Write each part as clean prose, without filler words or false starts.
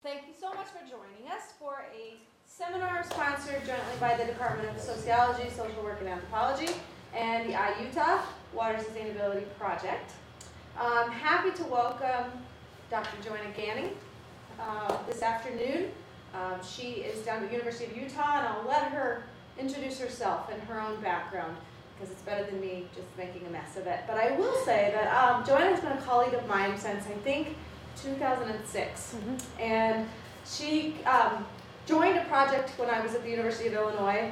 Thank you so much for joining us for a seminar sponsored jointly by the Department of Sociology, Social Work, and Anthropology and the iUtah Water Sustainability Project. I'm happy to welcome Dr. Joanna Ganning this afternoon. She is down at the University of Utah, and I'll let her introduce herself and her own background, because it's better than me just making a mess of it. But I will say that Joanna has been a colleague of mine since, I think, 2006. And she joined a project when I was at the University of Illinois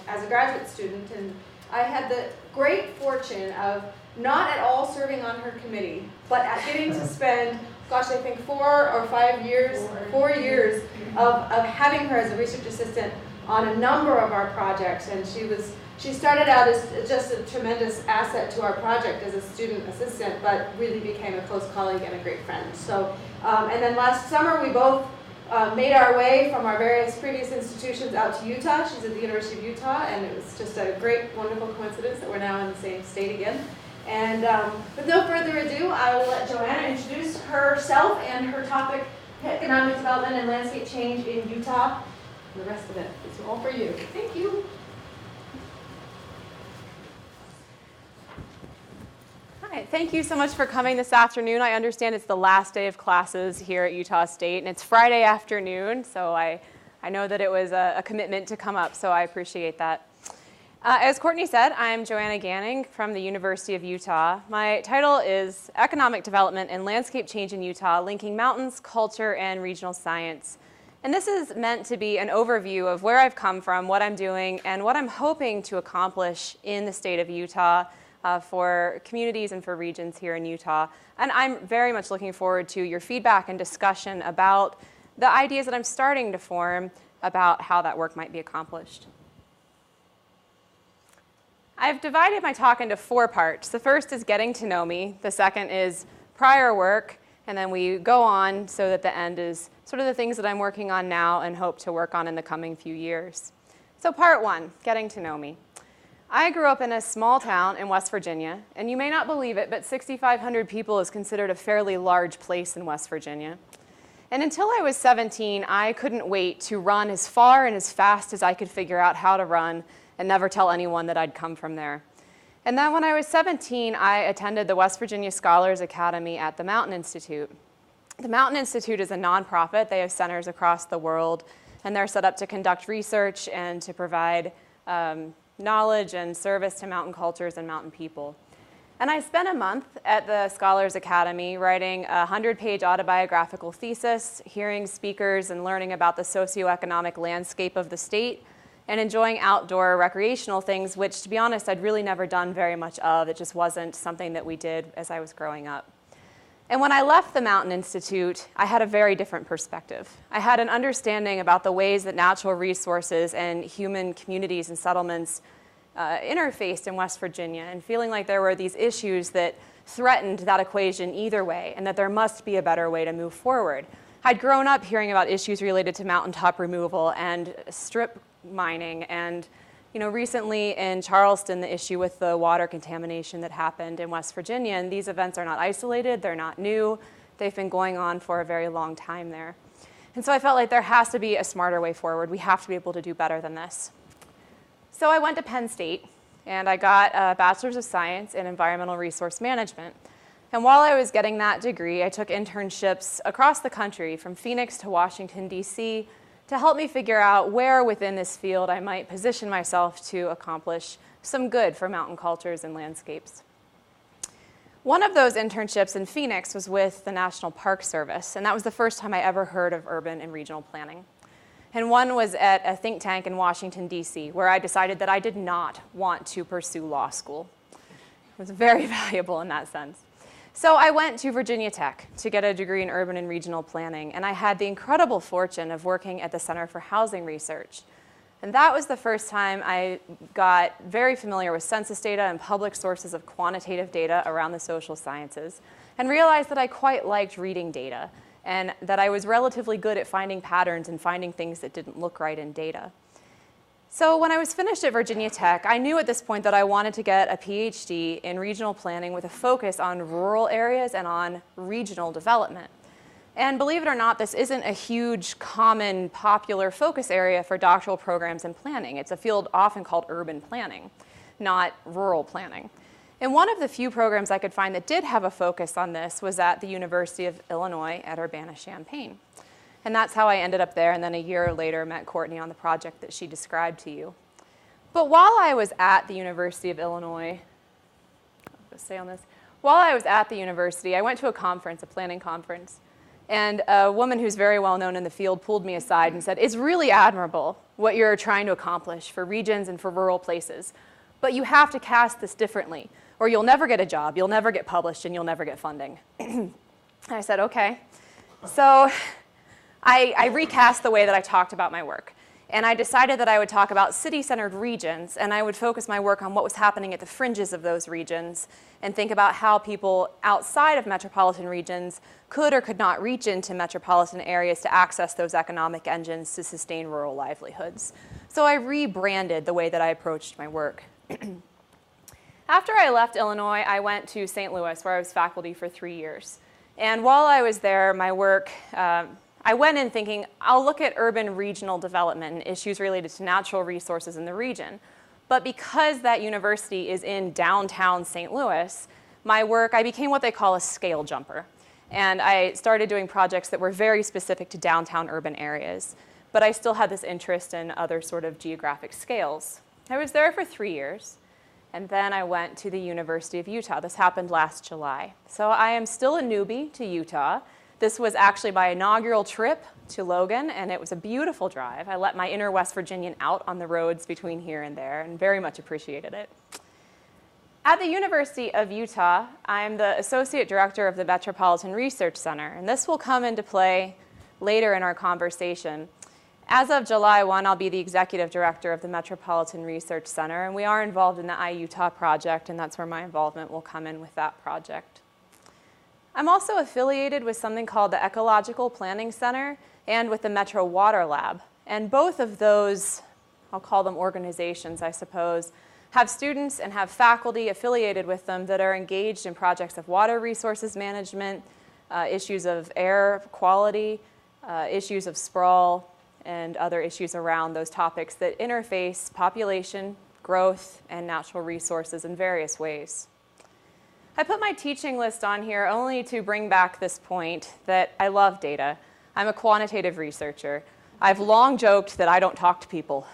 as a graduate student, and I had the great fortune of not at all serving on her committee, but at getting to spend, gosh, I think 4 or 5 years, 4 years of having her as a research assistant on a number of our projects. And she started out as just a tremendous asset to our project as a student assistant, but really became a close colleague and a great friend. So, and then last summer we both made our way from our various previous institutions out to Utah. She's at the University of Utah, and it was just a great, wonderful coincidence that we're now in the same state again. And with no further ado, I will let Joanna introduce herself and her topic, economic development and landscape change in Utah. And the rest of it is all for you. Thank you. Hi, thank you so much for coming this afternoon. I understand it's the last day of classes here at Utah State, and it's Friday afternoon, so I know that it was a commitment to come up, so I appreciate that. As Courtney said, I'm Joanna Ganning from the University of Utah. My title is Economic Development and Landscape Change in Utah, Linking Mountains, Culture, and Regional Science. And this is meant to be an overview of where I've come from, what I'm doing, and what I'm hoping to accomplish in the state of Utah for communities and for regions here in Utah. And I'm very much looking forward to your feedback and discussion about the ideas that I'm starting to form about how that work might be accomplished. I've divided my talk into 4 parts. The first is getting to know me. The second is prior work. And then we go on so that the end is sort of the things that I'm working on now and hope to work on in the coming few years. So part 1, getting to know me. I grew up in a small town in West Virginia, and you may not believe it, but 6,500 people is considered a fairly large place in West Virginia. And until I was 17, I couldn't wait to run as far and as fast as I could figure out how to run and never tell anyone that I'd come from there. And then when I was 17, I attended the West Virginia Scholars Academy at the Mountain Institute. The Mountain Institute is a nonprofit. They have centers across the world, and they're set up to conduct research and to provide knowledge and service to mountain cultures and mountain people. And I spent a month at the Scholars Academy writing a 100-page autobiographical thesis, hearing speakers and learning about the socioeconomic landscape of the state, and enjoying outdoor recreational things, which, to be honest, I'd really never done very much of. It just wasn't something that we did as I was growing up. And when I left the Mountain Institute, I had a very different perspective. I had an understanding about the ways that natural resources and human communities and settlements interfaced in West Virginia, and feeling like there were these issues that threatened that equation either way, and that there must be a better way to move forward. I'd grown up hearing about issues related to mountaintop removal and strip mining, and recently in Charleston, the issue with the water contamination that happened in West Virginia. And these events are not isolated, they're not new, they've been going on for a very long time there. And so I felt like there has to be a smarter way forward. We have to be able to do better than this. So I went to Penn State, and I got a Bachelor's of Science in Environmental Resource Management. And while I was getting that degree, I took internships across the country, from Phoenix to Washington, D.C., to help me figure out where within this field I might position myself to accomplish some good for mountain cultures and landscapes. One of those internships in Phoenix was with the National Park Service, and that was the first time I ever heard of urban and regional planning. And one was at a think tank in Washington, D.C., where I decided that I did not want to pursue law school. It was very valuable in that sense. So I went to Virginia Tech to get a degree in urban and regional planning, and I had the incredible fortune of working at the Center for Housing Research. And that was the first time I got very familiar with census data and public sources of quantitative data around the social sciences, and realized that I quite liked reading data, and that I was relatively good at finding patterns and finding things that didn't look right in data. So when I was finished at Virginia Tech, I knew at this point that I wanted to get a PhD in regional planning with a focus on rural areas and on regional development. And believe it or not, this isn't a huge, common, popular focus area for doctoral programs in planning. It's a field often called urban planning, not rural planning. And one of the few programs I could find that did have a focus on this was at the University of Illinois at Urbana-Champaign. And that's how I ended up there, and then a year later met Courtney on the project that she described to you. But while I was at the University of Illinois, while I was at the university, I went to a conference, a planning conference, and a woman who's very well known in the field pulled me aside and said, "It's really admirable what you're trying to accomplish for regions and for rural places, but you have to cast this differently, or you'll never get a job, you'll never get published, and you'll never get funding." And I said, okay. So I recast the way that I talked about my work. And I decided that I would talk about city-centered regions, and I would focus my work on what was happening at the fringes of those regions and think about how people outside of metropolitan regions could or could not reach into metropolitan areas to access those economic engines to sustain rural livelihoods. So I rebranded the way that I approached my work. After I left Illinois, I went to St. Louis, where I was faculty for 3 years. And while I was there, my work, I went in thinking, I'll look at urban regional development and issues related to natural resources in the region. But because that university is in downtown St. Louis, my work, I became what they call a scale jumper. And I started doing projects that were very specific to downtown urban areas. But I still had this interest in other sort of geographic scales. I was there for 3 years. And then I went to the University of Utah. This happened last July. So I am still a newbie to Utah. This was actually my inaugural trip to Logan, and it was a beautiful drive. I let my inner West Virginian out on the roads between here and there and very much appreciated it. At the University of Utah, I'm the Associate Director of the Metropolitan Research Center, and this will come into play later in our conversation. As of July 1, I'll be the Executive Director of the Metropolitan Research Center, and we are involved in the iUtah project, and that's where my involvement will come in with that project. I'm also affiliated with something called the Ecological Planning Center and with the Metro Water Lab. And both of those, I'll call them organizations, I suppose, have students and have faculty affiliated with them that are engaged in projects of water resources management, issues of air quality, issues of sprawl, and other issues around those topics that interface population, growth, and natural resources in various ways. I put my teaching list on here only to bring back this point that I love data. I'm a quantitative researcher. I've long joked that I don't talk to people.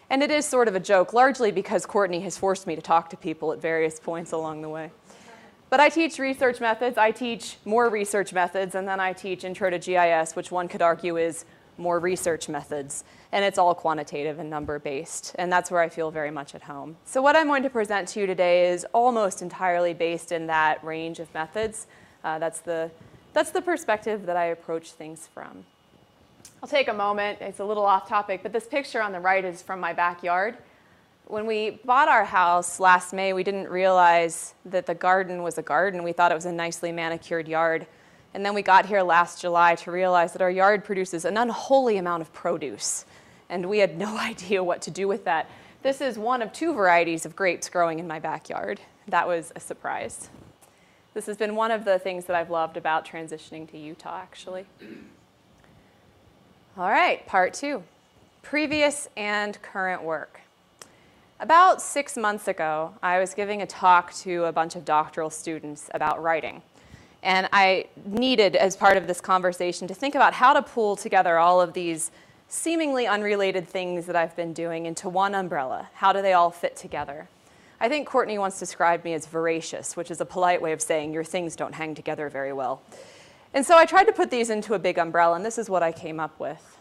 And it is sort of a joke, largely because Courtney has forced me to talk to people at various points along the way. But I teach research methods, I teach more research methods, and then I teach Intro to GIS, which one could argue is more research methods. And it's all quantitative and number-based, and that's where I feel very much at home. So what I'm going to present to you today is almost entirely based in that range of methods. That's the perspective that I approach things from. I'll take a moment, it's a little off topic, but this picture on the right is from my backyard. When we bought our house last May, we didn't realize that the garden was a garden. We thought it was a nicely manicured yard. And then we got here last July to realize that our yard produces an unholy amount of produce. And we had no idea what to do with that. This is one of 2 varieties of grapes growing in my backyard. That was a surprise. This has been one of the things that I've loved about transitioning to Utah, actually. All right, part 2, previous and current work. About 6 months ago, I was giving a talk to a bunch of doctoral students about writing. And I needed, as part of this conversation, to think about how to pull together all of these seemingly unrelated things that I've been doing into one umbrella. How do they all fit together? I think Courtney once described me as voracious, which is a polite way of saying your things don't hang together very well. And so I tried to put these into a big umbrella, and this is what I came up with.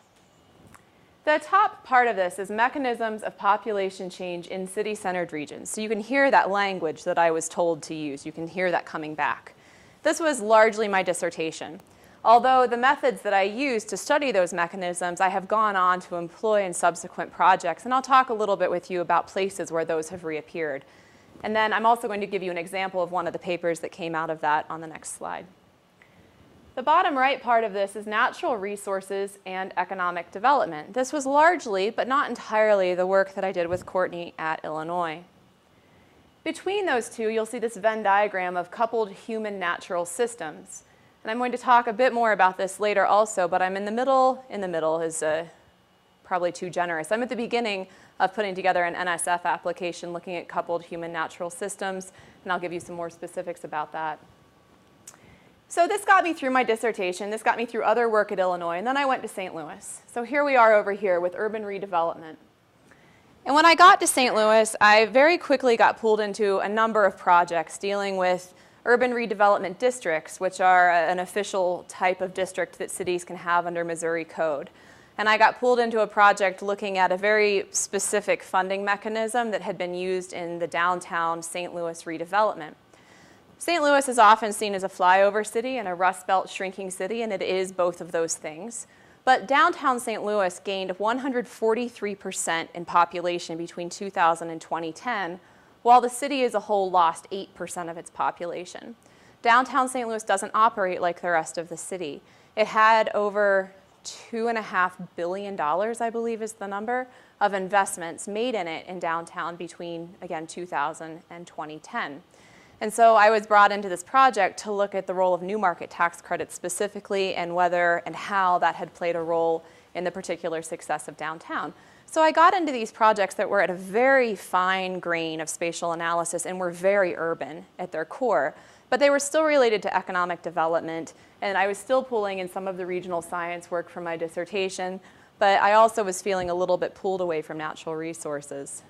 The top part of this is mechanisms of population change in city-centered regions. So you can hear that language that I was told to use. You can hear that coming back. This was largely my dissertation. Although the methods that I used to study those mechanisms, I have gone on to employ in subsequent projects, and I'll talk a little bit with you about places where those have reappeared. And then I'm also going to give you an example of one of the papers that came out of that on the next slide. The bottom right part of this is natural resources and economic development. This was largely, but not entirely, the work that I did with Courtney at Illinois. Between those two, you'll see this Venn diagram of coupled human-natural systems. And I'm going to talk a bit more about this later also, but I'm in the middle is probably too generous. I'm at the beginning of putting together an NSF application looking at coupled human-natural systems, and I'll give you some more specifics about that. So this got me through my dissertation, this got me through other work at Illinois, and then I went to St. Louis. So here we are over here with urban redevelopment. And when I got to St. Louis, I very quickly got pulled into a number of projects dealing with urban redevelopment districts, which are an official type of district that cities can have under Missouri code. And I got pulled into a project looking at a very specific funding mechanism that had been used in the downtown St. Louis redevelopment. St. Louis is often seen as a flyover city and a Rust Belt shrinking city, and it is both of those things. But downtown St. Louis gained 143% in population between 2000 and 2010, while the city as a whole lost 8% of its population. Downtown St. Louis doesn't operate like the rest of the city. It had over $2.5 billion, I believe is the number, of investments made in it in downtown between, again, 2000 and 2010. And so I was brought into this project to look at the role of new market tax credits specifically and whether and how that had played a role in the particular success of downtown. So I got into these projects that were at a very fine grain of spatial analysis and were very urban at their core, but they were still related to economic development, and I was still pulling in some of the regional science work from my dissertation, but I also was feeling a little bit pulled away from natural resources.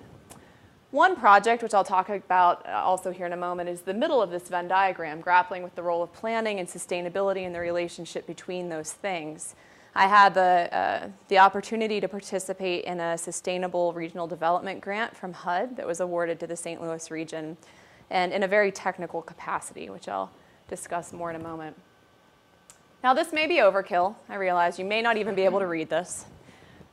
One project, which I'll talk about also here in a moment, is the middle of this Venn diagram, grappling with the role of planning and sustainability and the relationship between those things. I had the opportunity to participate in a sustainable regional development grant from HUD that was awarded to the St. Louis region, and in a very technical capacity, which I'll discuss more in a moment. Now, this may be overkill. I realize you may not even be able to read this.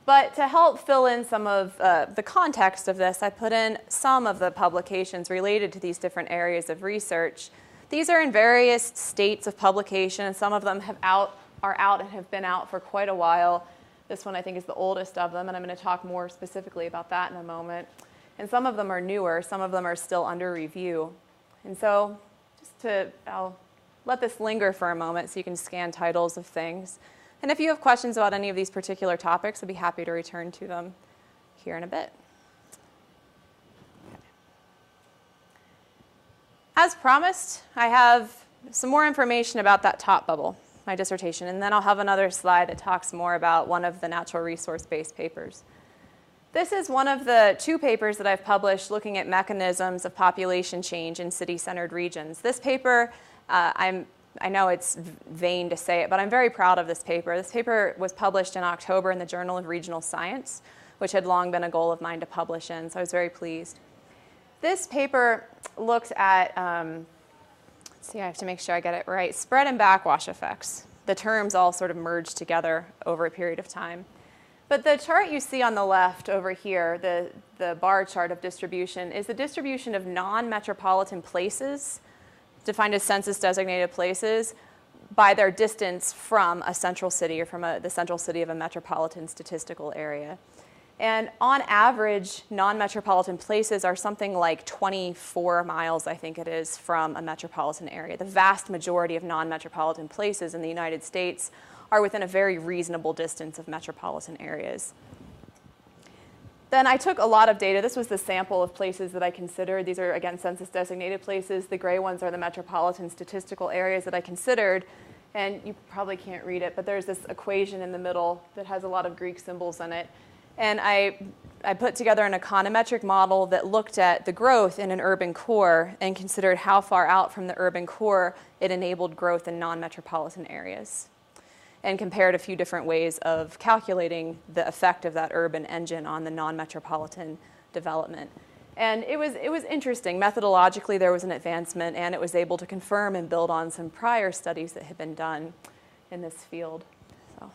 But to help fill in some of the context of this, I put in some of the publications related to these different areas of research. These are in various states of publication, and some of them are out and have been out for quite a while. This one I think is the oldest of them, and I'm going to talk more specifically about that in a moment. And some of them are newer, some of them are still under review. And so I'll let this linger for a moment so you can scan titles of things. And if you have questions about any of these particular topics, I'd be happy to return to them here in a bit. As promised, I have some more information about that top bubble, my dissertation, and then I'll have another slide that talks more about one of the natural resource-based papers. This is one of the two papers that I've published looking at mechanisms of population change in city-centered regions. This paper, I know it's vain to say it, but I'm very proud of this paper. This paper was published in October in the Journal of Regional Science, which had long been a goal of mine to publish in, so I was very pleased. This paper looked at, let's see, I have to make sure I get it right, spread and backwash effects. The terms all sort of merged together over a period of time. But the chart you see on the left over here, the bar chart of distribution, is the distribution of non-metropolitan places, defined as census-designated places, by their distance from a central city or from the central city of a metropolitan statistical area. And on average, non-metropolitan places are something like 24 miles, I think it is, from a metropolitan area. The vast majority of non-metropolitan places in the United States are within a very reasonable distance of metropolitan areas. Then I took a lot of data. This was the sample of places that I considered. These are, again, census-designated places. The gray ones are the metropolitan statistical areas that I considered. And you probably can't read it, but there's this equation in the middle that has a lot of Greek symbols in it. And I put together an econometric model that looked at the growth in an urban core and considered how far out from the urban core it enabled growth in non-metropolitan areas, and compared a few different ways of calculating the effect of that urban engine on the non-metropolitan development. And it was interesting. Methodologically, there was an advancement, and it was able to confirm and build on some prior studies that had been done in this field. So.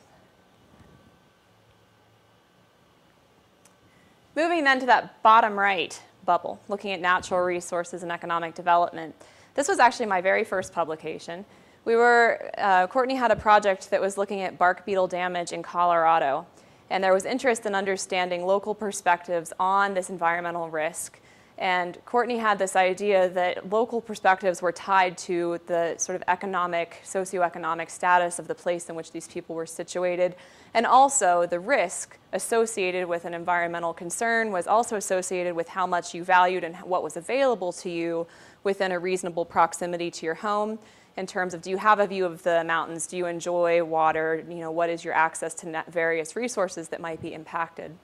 Moving then to that bottom right bubble, looking at natural resources and economic development. This was actually my very first publication. Courtney had a project that was looking at bark beetle damage in Colorado, and there was interest in understanding local perspectives on this environmental risk. And Courtney had this idea that local perspectives were tied to the sort of socioeconomic status of the place in which these people were situated. And also the risk associated with an environmental concern was also associated with how much you valued and what was available to you within a reasonable proximity to your home, in terms of, do you have a view of the mountains? Do you enjoy water? What is your access to various resources that might be impacted?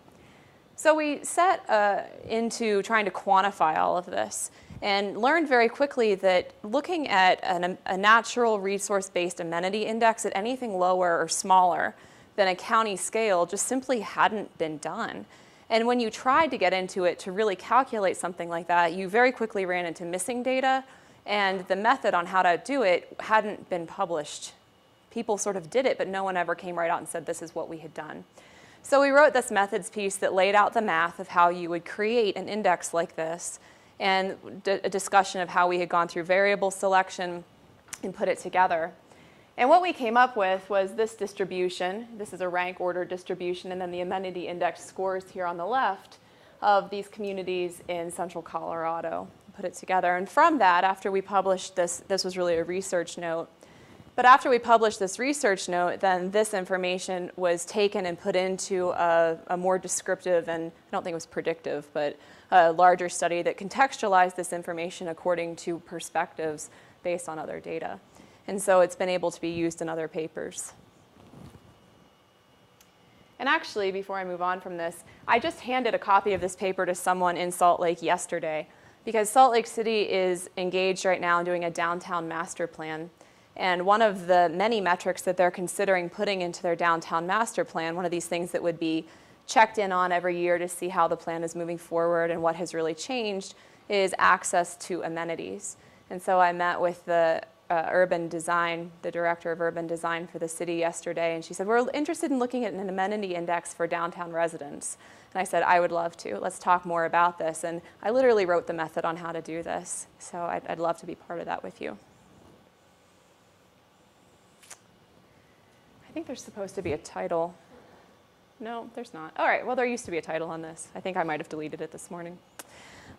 So we set into trying to quantify all of this and learned very quickly that looking at a natural resource-based amenity index at anything lower or smaller than a county scale just simply hadn't been done. And when you tried to get into it to really calculate something like that, you very quickly ran into missing data, and the method on how to do it hadn't been published. People sort of did it, but no one ever came right out and said this is what we had done. So we wrote this methods piece that laid out the math of how you would create an index like this, and a discussion of how we had gone through variable selection and put it together. And what we came up with was this distribution. This is a rank order distribution, and then the amenity index scores here on the left of these communities in central Colorado. Put it together. And from that, after we published this was really a research note, but after we published this research note, then this information was taken and put into a more descriptive, and I don't think it was predictive, but a larger study that contextualized this information according to perspectives based on other data. And so it's been able to be used in other papers. And actually, before I move on from this, I just handed a copy of this paper to someone in Salt Lake yesterday, because Salt Lake City is engaged right now in doing a downtown master plan. And one of the many metrics that they're considering putting into their downtown master plan, one of these things that would be checked in on every year to see how the plan is moving forward and what has really changed, is access to amenities. And so I met with the urban design, the director of urban design for the city yesterday, and she said, we're interested in looking at an amenity index for downtown residents. And I said, I would love to. Let's talk more about this. And I literally wrote the method on how to do this. So I'd love to be part of that with you. I think there's supposed to be a title. No, there's not. All right, well, there used to be a title on this. I think I might have deleted it this morning.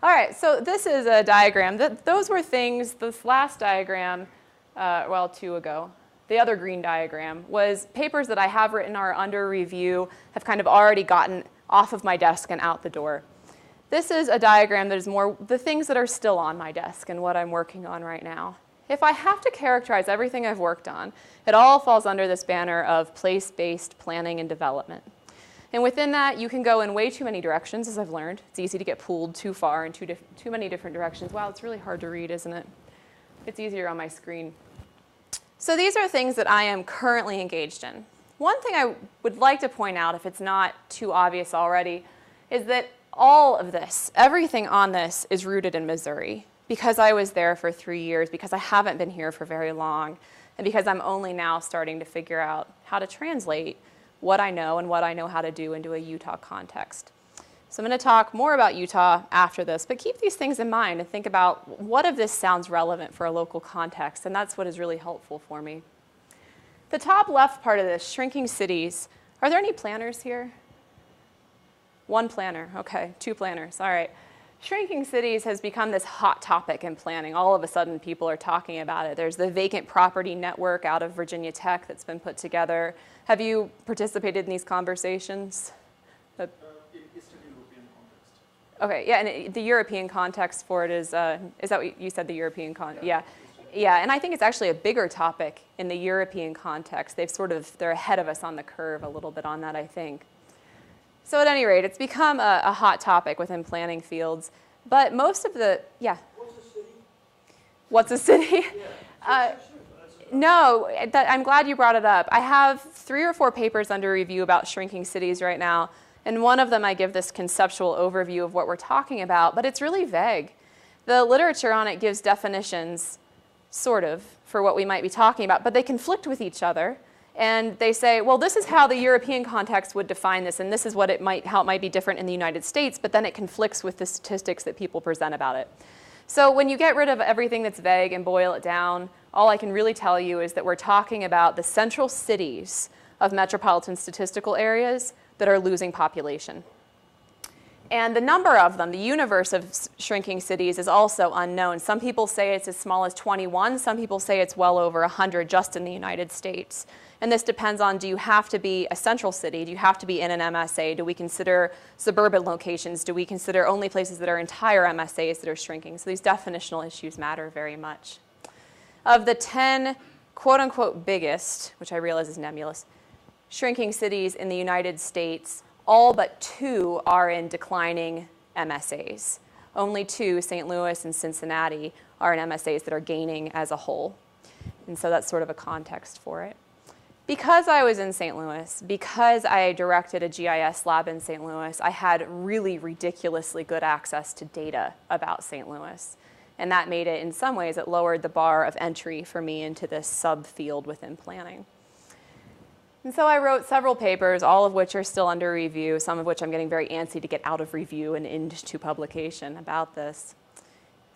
All right, so this is a diagram. Those were things, this last diagram, well, 2 ago, the other green diagram, was papers that I have written are under review, have kind of already gotten off of my desk and out the door. This is a diagram that is more the things that are still on my desk and what I'm working on right now. If I have to characterize everything I've worked on, it all falls under this banner of place-based planning and development. And within that, you can go in way too many directions, as I've learned. It's easy to get pulled too far in too many different directions. Wow, it's really hard to read, isn't it? It's easier on my screen. So these are things that I am currently engaged in. One thing I would like to point out, if it's not too obvious already, is that all of this, everything on this, is rooted in Missouri, because I was there for 3 years, because I haven't been here for very long, and because I'm only now starting to figure out how to translate what I know and what I know how to do into a Utah context. So I'm going to talk more about Utah after this, but keep these things in mind and think about what of this sounds relevant for a local context, and that's what is really helpful for me. The top left part of this, shrinking cities. Are there any planners here? 1 planner, okay, 2 planners, all right. Shrinking cities has become this hot topic in planning. All of a sudden, people are talking about it. There's the vacant property network out of Virginia Tech that's been put together. Have you participated in these conversations? Eastern European context. Okay, yeah, and the European context for it is that what you said, the European context? Yeah, and I think it's actually a bigger topic in the European context. They're ahead of us on the curve a little bit on that, I think. So at any rate, it's become a hot topic within planning fields. But most of the, yeah. What's a city? Yeah. No, I'm glad you brought it up. I have 3 or 4 papers under review about shrinking cities right now. And one of them I give this conceptual overview of what we're talking about, but it's really vague. The literature on it gives definitions, sort of, for what we might be talking about, but they conflict with each other. And they say, well, this is how the European context would define this, and this is what how it might be different in the United States, but then it conflicts with the statistics that people present about it. So when you get rid of everything that's vague and boil it down, all I can really tell you is that we're talking about the central cities of metropolitan statistical areas that are losing population. And the number of them, the universe of shrinking cities, is also unknown. Some people say it's as small as 21. Some people say it's well over 100 just in the United States. And this depends on, do you have to be a central city? Do you have to be in an MSA? Do we consider suburban locations? Do we consider only places that are entire MSAs that are shrinking? So these definitional issues matter very much. Of the 10 quote-unquote biggest, which I realize is nebulous, shrinking cities in the United States, all but 2 are in declining MSAs. Only 2, St. Louis and Cincinnati, are in MSAs that are gaining as a whole. And so that's sort of a context for it. Because I was in St. Louis, because I directed a GIS lab in St. Louis, I had really ridiculously good access to data about St. Louis. And that made it, in some ways, it lowered the bar of entry for me into this subfield within planning. And so I wrote several papers, all of which are still under review, some of which I'm getting very antsy to get out of review and into publication about this.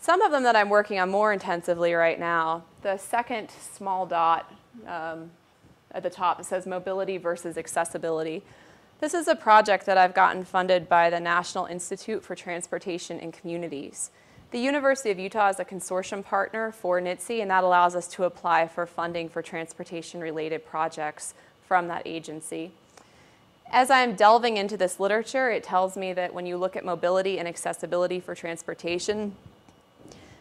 Some of them that I'm working on more intensively right now, the second small dot at the top, it says mobility versus accessibility. This is a project that I've gotten funded by the National Institute for Transportation and Communities. The University of Utah is a consortium partner for NITSE, and that allows us to apply for funding for transportation-related projects from that agency. As I'm delving into this literature, it tells me that when you look at mobility and accessibility for transportation,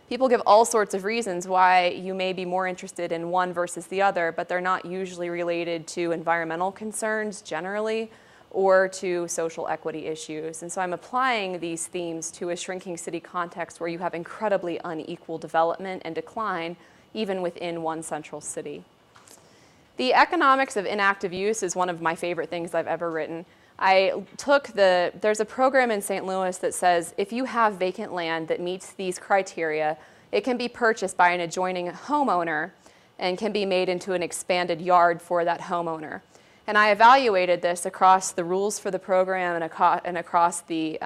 people give all sorts of reasons why you may be more interested in one versus the other, but they're not usually related to environmental concerns generally or to social equity issues. And so I'm applying these themes to a shrinking city context where you have incredibly unequal development and decline even within one central city. The economics of inactive use is one of my favorite things I've ever written. There's a program in St. Louis that says if you have vacant land that meets these criteria, it can be purchased by an adjoining homeowner and can be made into an expanded yard for that homeowner. And I evaluated this across the rules for the program and across the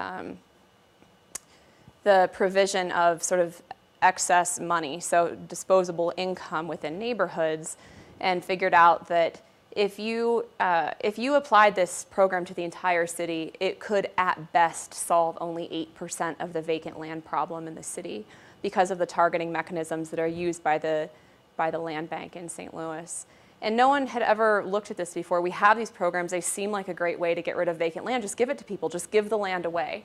provision of sort of excess money, so disposable income within neighborhoods, and figured out that if you applied this program to the entire city, it could at best solve only 8% of the vacant land problem in the city because of the targeting mechanisms that are used by the land bank in St. Louis. And no one had ever looked at this before. We have these programs, they seem like a great way to get rid of vacant land. Just give it to people, just give the land away.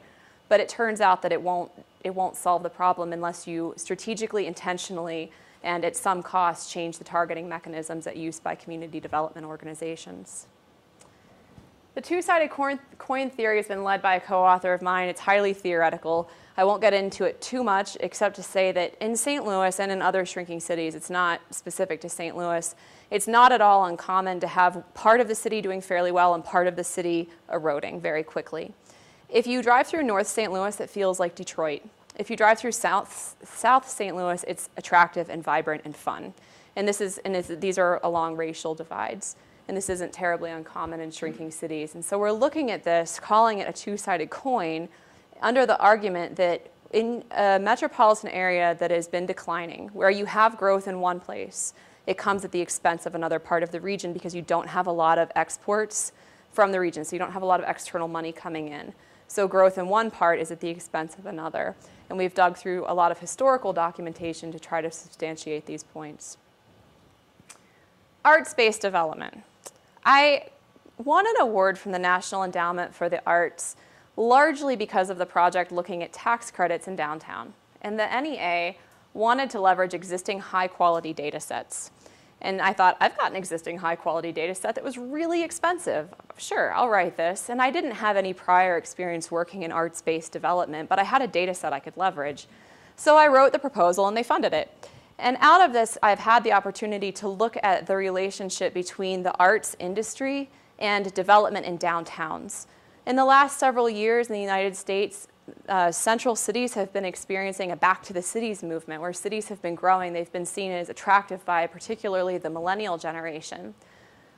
But it turns out that it won't solve the problem unless you strategically, intentionally, and at some cost change the targeting mechanisms at use by community development organizations. The two-sided coin theory has been led by a co-author of mine. It's highly theoretical. I won't get into it too much except to say that in St. Louis and in other shrinking cities, it's not specific to St. Louis, it's not at all uncommon to have part of the city doing fairly well and part of the city eroding very quickly. If you drive through North St. Louis, it feels like Detroit. If you drive through South St. Louis, it's attractive and vibrant and fun. And these are along racial divides. And this isn't terribly uncommon in shrinking cities. And so we're looking at this, calling it a two-sided coin, under the argument that in a metropolitan area that has been declining, where you have growth in one place, it comes at the expense of another part of the region because you don't have a lot of exports from the region, so you don't have a lot of external money coming in. So growth in one part is at the expense of another. And we've dug through a lot of historical documentation to try to substantiate these points. Arts-based development. I won an award from the National Endowment for the Arts largely because of the project looking at tax credits in downtown. And the NEA wanted to leverage existing high-quality data sets. And I thought, I've got an existing high-quality data set that was really expensive. Sure, I'll write this. And I didn't have any prior experience working in arts-based development, but I had a data set I could leverage. So I wrote the proposal, and they funded it. And out of this, I've had the opportunity to look at the relationship between the arts industry and development in downtowns. In the last several years in the United States, central cities have been experiencing a back to the cities movement where cities have been growing. They've been seen as attractive by particularly the millennial generation.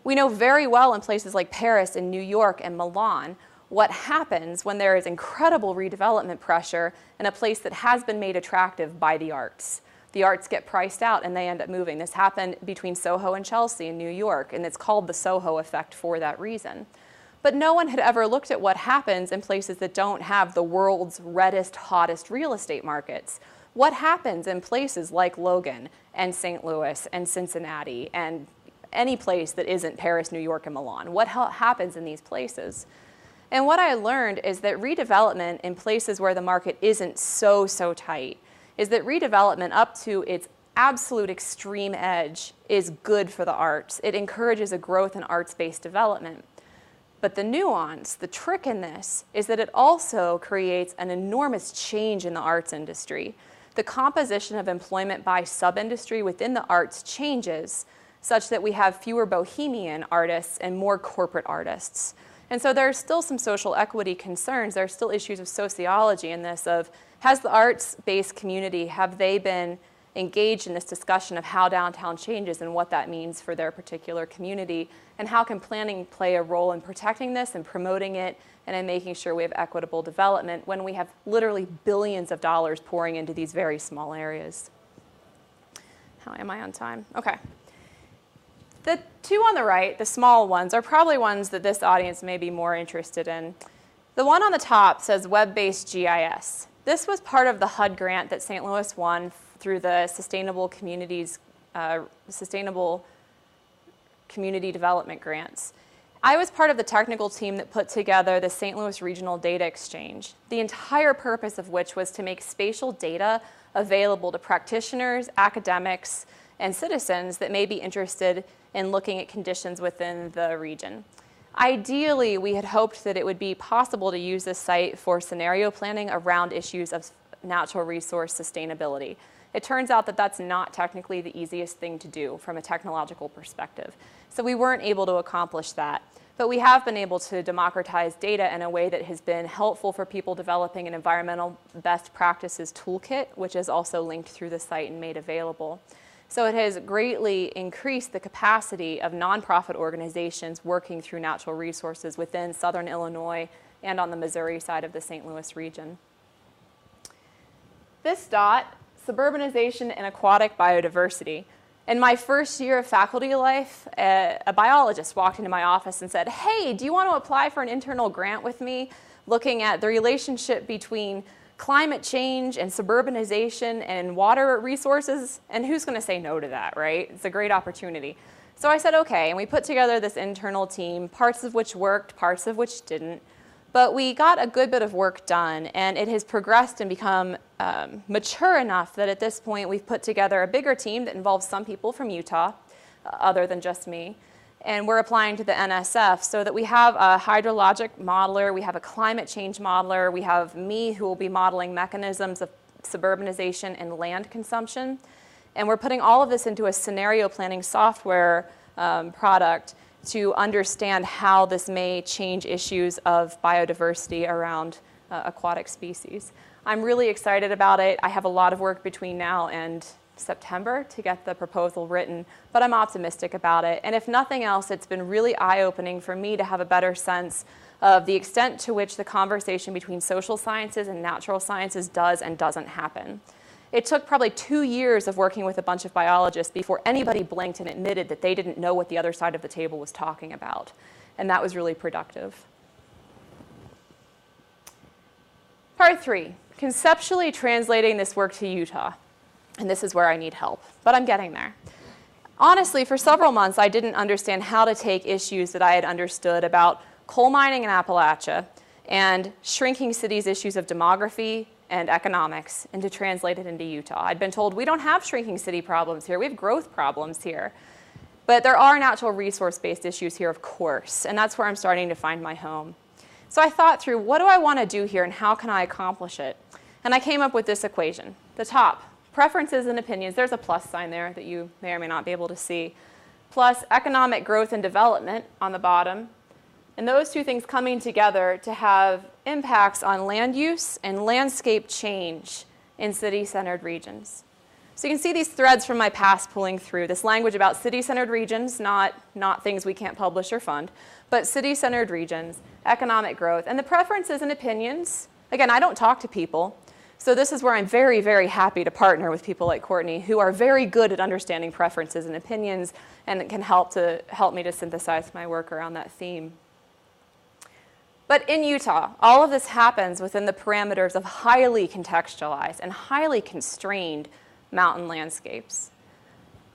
We know very well in places like Paris and New York and Milan what happens when there is incredible redevelopment pressure in a place that has been made attractive by the arts. The arts get priced out and they end up moving. This happened between Soho and Chelsea in New York, and it's called the Soho effect for that reason. But no one had ever looked at what happens in places that don't have the world's reddest, hottest real estate markets. What happens in places like Logan and St. Louis and Cincinnati and any place that isn't Paris, New York, and Milan? What happens in these places? And what I learned is that redevelopment in places where the market isn't so tight is that redevelopment up to its absolute extreme edge is good for the arts. It encourages a growth in arts-based development. But the nuance, the trick in this, is that it also creates an enormous change in the arts industry. The composition of employment by sub-industry within the arts changes such that we have fewer bohemian artists and more corporate artists. And so there are still some social equity concerns. There are still issues of sociology in this of, has the arts-based community, have they been engaged in this discussion of how downtown changes and what that means for their particular community, and how can planning play a role in protecting this and promoting it and in making sure we have equitable development when we have literally billions of dollars pouring into these very small areas. How am I on time? Okay. The two on the right, the small ones, are probably ones that this audience may be more interested in. The one on the top says web-based GIS. This was part of the HUD grant that St. Louis won through the Sustainable Community Development Grants. I was part of the technical team that put together the St. Louis Regional Data Exchange, the entire purpose of which was to make spatial data available to practitioners, academics, and citizens that may be interested in looking at conditions within the region. Ideally, we had hoped that it would be possible to use this site for scenario planning around issues of natural resource sustainability. It turns out that that's not technically the easiest thing to do from a technological perspective. So we weren't able to accomplish that. But we have been able to democratize data in a way that has been helpful for people developing an environmental best practices toolkit, which is also linked through the site and made available. So it has greatly increased the capacity of nonprofit organizations working through natural resources within Southern Illinois and on the Missouri side of the St. Louis region. This dot, suburbanization and aquatic biodiversity. In my first year of faculty life, a biologist walked into my office and said, "Hey, do you want to apply for an internal grant with me looking at the relationship between climate change and suburbanization and water resources?" And who's going to say no to that, right? It's a great opportunity. So I said, okay, and we put together this internal team, parts of which worked, parts of which didn't. But we got a good bit of work done, and it has progressed and become mature enough that at this point we've put together a bigger team that involves some people from Utah, other than just me. And we're applying to the NSF so that we have a hydrologic modeler, we have a climate change modeler, we have me who will be modeling mechanisms of suburbanization and land consumption. And we're putting all of this into a scenario planning software product to understand how this may change issues of biodiversity around aquatic species. I'm really excited about it. I have a lot of work between now and September to get the proposal written, but I'm optimistic about it. And if nothing else, it's been really eye-opening for me to have a better sense of the extent to which the conversation between social sciences and natural sciences does and doesn't happen. It took probably 2 years of working with a bunch of biologists before anybody blinked and admitted that they didn't know what the other side of the table was talking about. And that was really productive. Part 3, conceptually translating this work to Utah. And this is where I need help, but I'm getting there. Honestly, for several months, I didn't understand how to take issues that I had understood about coal mining in Appalachia and shrinking cities' issues of demography and economics and to translate it into Utah. I'd been told we don't have shrinking city problems here, we have growth problems here. But there are natural resource-based issues here, of course, and that's where I'm starting to find my home. So I thought through, what do I want to do here and how can I accomplish it? And I came up with this equation. The top, preferences and opinions, there's a plus sign there that you may or may not be able to see, plus economic growth and development on the bottom. And those two things coming together to have impacts on land use and landscape change in city-centered regions. So you can see these threads from my past pulling through. This language about city-centered regions, not things we can't publish or fund, but city-centered regions, economic growth, and the preferences and opinions. Again, I don't talk to people, so this is where I'm very, very happy to partner with people like Courtney, who are very good at understanding preferences and opinions and can help me to synthesize my work around that theme. But in Utah, all of this happens within the parameters of highly contextualized and highly constrained mountain landscapes.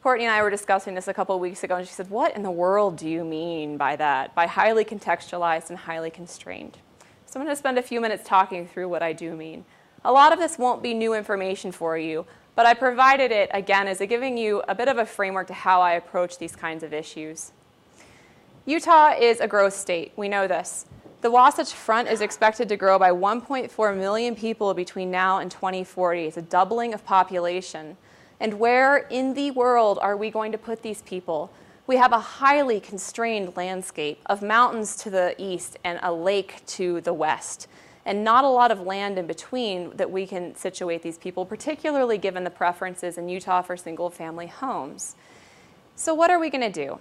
Courtney and I were discussing this a couple of weeks ago, and she said, what in the world do you mean by that, by highly contextualized and highly constrained? So I'm going to spend a few minutes talking through what I do mean. A lot of this won't be new information for you, but I provided it, again, as giving you a bit of a framework to how I approach these kinds of issues. Utah is a growth state. We know this. The Wasatch Front is expected to grow by 1.4 million people between now and 2040. It's a doubling of population. And where in the world are we going to put these people? We have a highly constrained landscape of mountains to the east and a lake to the west, and not a lot of land in between that we can situate these people, particularly given the preferences in Utah for single-family homes. So what are we going to do?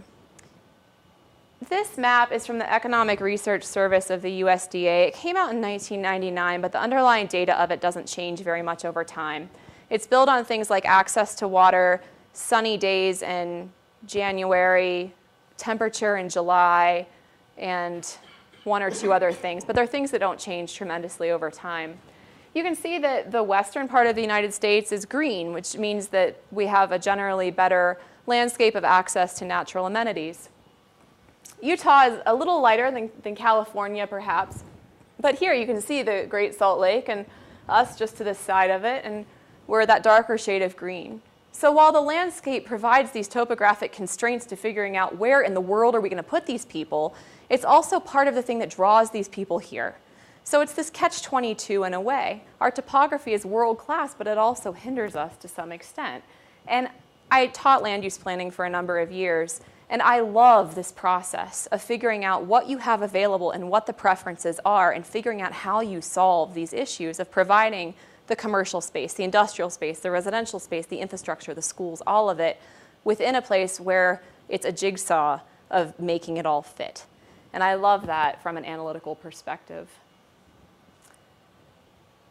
This map is from the Economic Research Service of the USDA. It came out in 1999, but the underlying data of it doesn't change very much over time. It's built on things like access to water, sunny days in January, temperature in July, and one or two other things. But they're things that don't change tremendously over time. You can see that the western part of the United States is green, which means that we have a generally better landscape of access to natural amenities. Utah is a little lighter than California, perhaps. But here you can see the Great Salt Lake and us just to the side of it, and we're that darker shade of green. So while the landscape provides these topographic constraints to figuring out where in the world are we going to put these people, it's also part of the thing that draws these people here. So it's this catch-22 in a way. Our topography is world-class, but it also hinders us to some extent. And I taught land use planning for a number of years, and I love this process of figuring out what you have available and what the preferences are, and figuring out how you solve these issues of providing the commercial space, the industrial space, the residential space, the infrastructure, the schools, all of it within a place where it's a jigsaw of making it all fit. And I love that from an analytical perspective.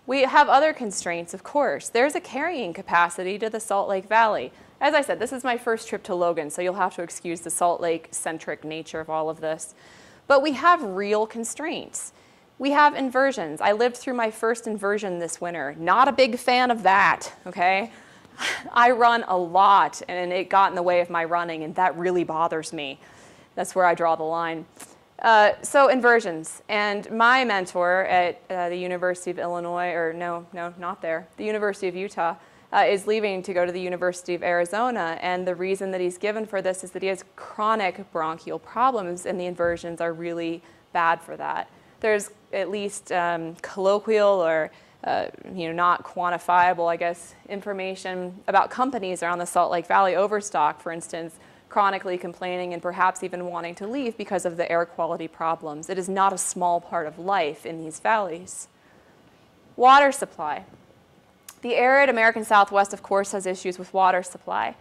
We have other constraints, of course. There's a carrying capacity to the Salt Lake Valley. As I said, this is my first trip to Logan, so you'll have to excuse the Salt Lake-centric nature of all of this. But we have real constraints. We have inversions. I lived through my first inversion this winter. Not a big fan of that, okay? I run a lot, and it got in the way of my running, and that really bothers me. That's where I draw the line. So inversions. And my mentor at the University of Illinois, or no, not there, the University of Utah, is leaving to go to the University of Arizona, and the reason that he's given for this is that he has chronic bronchial problems, and the inversions are really bad for that. There's at least colloquial or not quantifiable, I guess, information about companies around the Salt Lake Valley, Overstock, for instance, chronically complaining and perhaps even wanting to leave because of the air quality problems. It is not a small part of life in these valleys. Water supply. The arid American Southwest, of course, has issues with water supply.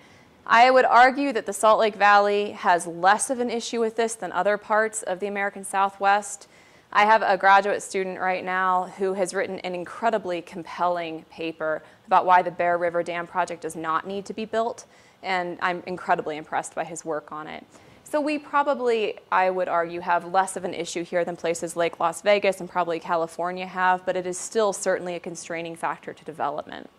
I would argue that the Salt Lake Valley has less of an issue with this than other parts of the American Southwest. I have a graduate student right now who has written an incredibly compelling paper about why the Bear River Dam project does not need to be built, and I'm incredibly impressed by his work on it. So we probably, I would argue, have less of an issue here than places like Las Vegas and probably California have, but it is still certainly a constraining factor to development.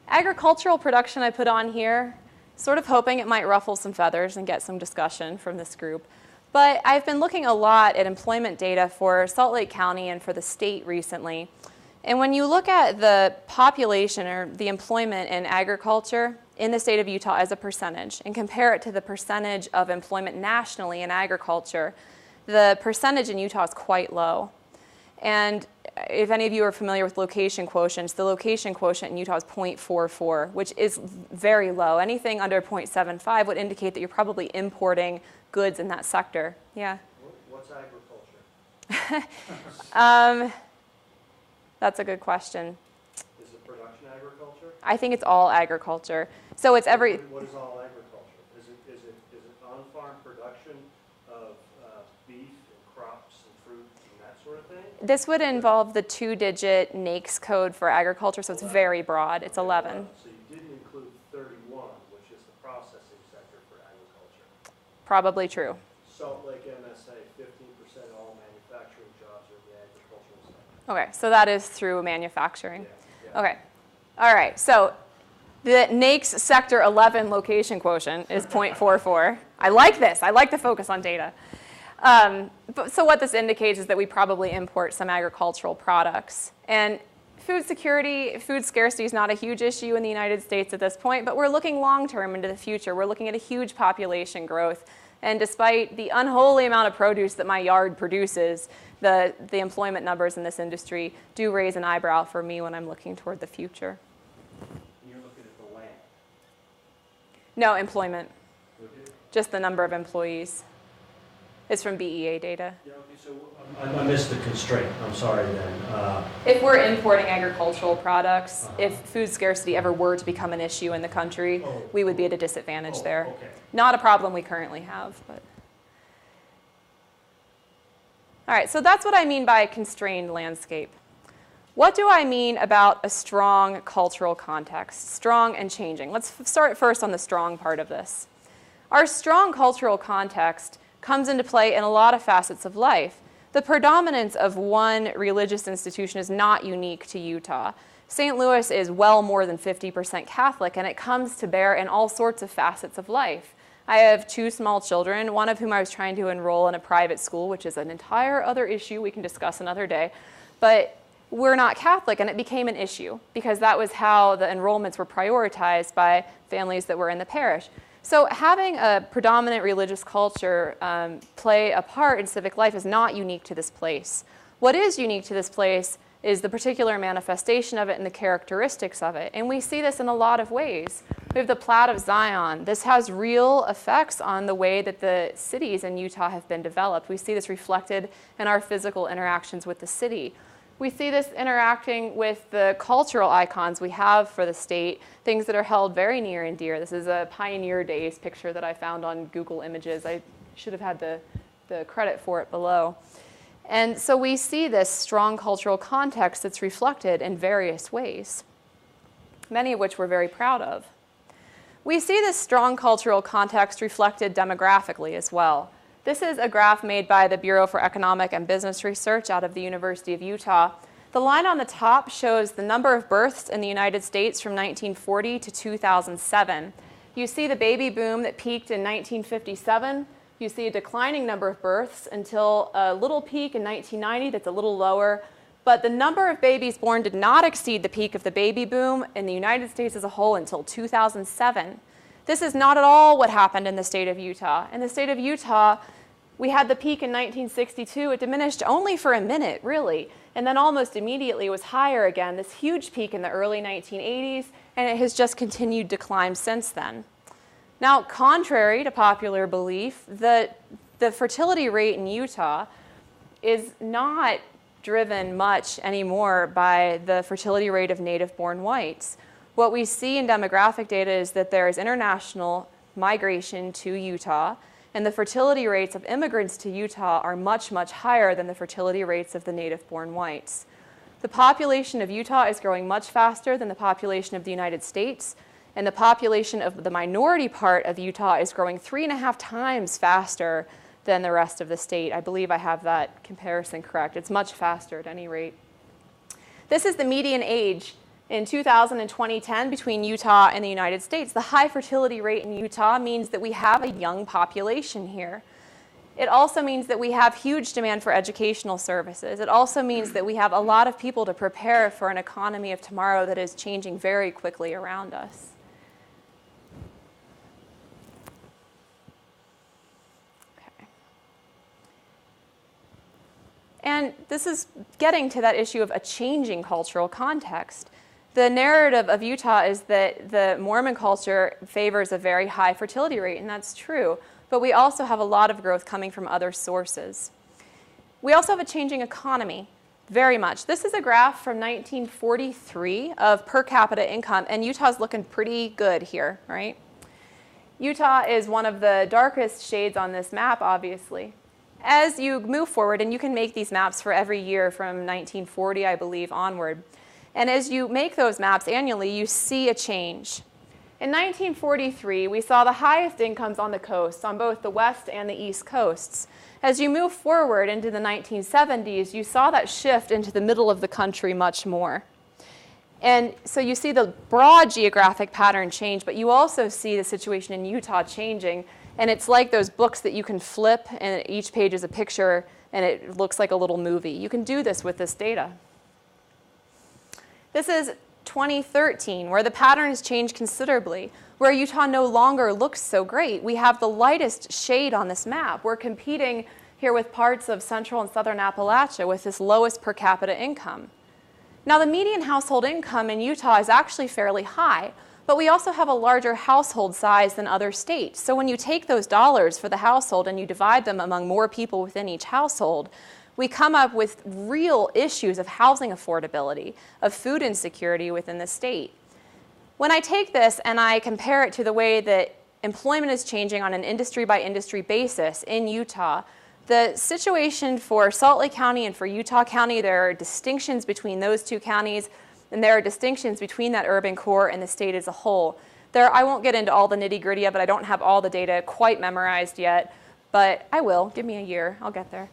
Agricultural production I put on here, sort of hoping it might ruffle some feathers and get some discussion from this group. But I've been looking a lot at employment data for Salt Lake County and for the state recently. And when you look at the population or the employment in agriculture in the state of Utah as a percentage and compare it to the percentage of employment nationally in agriculture, the percentage in Utah is quite low. And if any of you are familiar with location quotients, the location quotient in Utah is 0.44, which is very low. Anything under 0.75 would indicate that you're probably importing goods in that sector. Yeah? What's agriculture? That's a good question. Is it production agriculture? I think it's all agriculture. So it's every... What is all agriculture? Is it on-farm production of beef and crops and fruit and that sort of thing? This would involve the 2-digit NAICS code for agriculture, so it's very broad. It's 11. So you didn't include 31, which is the processing sector for agriculture. Probably true. Salt Lake MSA, 15% of all manufacturing jobs Okay, so that is through manufacturing. Yeah. Okay, all right, so the NAICS Sector 11 location quotient is 0.44. I like this, I like to focus on data. So what this indicates is that we probably import some agricultural products. And food security, food scarcity is not a huge issue in the United States at this point, but we're looking long-term into the future. We're looking at a huge population growth. And despite the unholy amount of produce that my yard produces, the employment numbers in this industry do raise an eyebrow for me when I'm looking toward the future. You're looking at the land. No, employment, Okay. just the number of employees. It's from BEA data. Yeah, okay, so I missed the constraint. I'm sorry then. If we're importing agricultural products, if food scarcity ever were to become an issue in the country, we would be at a disadvantage there. Okay. Not a problem we currently have, but. All right, so that's what I mean by constrained landscape. What do I mean about a strong cultural context, strong and changing? Let's start first on the strong part of this. Our strong cultural context comes into play in a lot of facets of life. The predominance of one religious institution is not unique to Utah. St. Louis is well more than 50% Catholic, and it comes to bear in all sorts of facets of life. I have 2 small children, one of whom I was trying to enroll in a private school, which is an entire other issue we can discuss another day. But we're not Catholic, and it became an issue because that was how the enrollments were prioritized by families that were in the parish. So having a predominant religious culture play a part in civic life is not unique to this place. What is unique to this place is the particular manifestation of it and the characteristics of it. And we see this in a lot of ways. We have the Plat of Zion. This has real effects on the way that the cities in Utah have been developed. We see this reflected in our physical interactions with the city. We see this interacting with the cultural icons we have for the state, things that are held very near and dear. This is a Pioneer Days picture that I found on Google Images. I should have had the credit for it below. And so we see this strong cultural context that's reflected in various ways, many of which we're very proud of. We see this strong cultural context reflected demographically as well. This is a graph made by the Bureau for Economic and Business Research out of the University of Utah. The line on the top shows the number of births in the United States from 1940 to 2007. You see the baby boom that peaked in 1957. You see a declining number of births until a little peak in 1990 that's a little lower. But the number of babies born did not exceed the peak of the baby boom in the United States as a whole until 2007. This is not at all what happened in the state of Utah. In the state of Utah, we had the peak in 1962. It diminished only for a minute, really, and then almost immediately was higher again, this huge peak in the early 1980s, and it has just continued to climb since then. Now, contrary to popular belief, the fertility rate in Utah is not driven much anymore by the fertility rate of native-born whites. What we see in demographic data is that there is international migration to Utah, and the fertility rates of immigrants to Utah are much, much higher than the fertility rates of the native-born whites. The population of Utah is growing much faster than the population of the United States, and the population of the minority part of Utah is growing 3.5 times faster than the rest of the state. I believe I have that comparison correct. It's much faster at any rate. This is the median age in 2000 and 2010 between Utah and the United States. The high fertility rate in Utah means that we have a young population here. It also means that we have huge demand for educational services. It also means that we have a lot of people to prepare for an economy of tomorrow that is changing very quickly around us. And this is getting to that issue of a changing cultural context. The narrative of Utah is that the Mormon culture favors a very high fertility rate, and that's true. But we also have a lot of growth coming from other sources. We also have a changing economy, very much. This is a graph from 1943 of per capita income, and Utah's looking pretty good here, right? Utah is one of the darkest shades on this map, obviously. As you move forward, and you can make these maps for every year from 1940, I believe, onward, and as you make those maps annually, you see a change. In 1943, we saw the highest incomes on the coast, on both the west and the east coasts. As you move forward into the 1970s, you saw that shift into the middle of the country much more. And so you see the broad geographic pattern change, but you also see the situation in Utah changing. And it's like those books that you can flip, and each page is a picture, and it looks like a little movie. You can do this with this data. This is 2013, where the pattern has changed considerably, where Utah no longer looks so great. We have the lightest shade on this map. We're competing here with parts of central and southern Appalachia with this lowest per capita income. Now, the median household income in Utah is actually fairly high, but we also have a larger household size than other states. So when you take those dollars for the household and you divide them among more people within each household, we come up with real issues of housing affordability, of food insecurity within the state. When I take this and I compare it to the way that employment is changing on an industry by industry basis in Utah, the situation for Salt Lake County and for Utah County, there are distinctions between those two counties, and there are distinctions between that urban core and the state as a whole. I won't get into all the nitty-gritty of it. I don't have all the data quite memorized yet, but I will. Give me a year. I'll get there.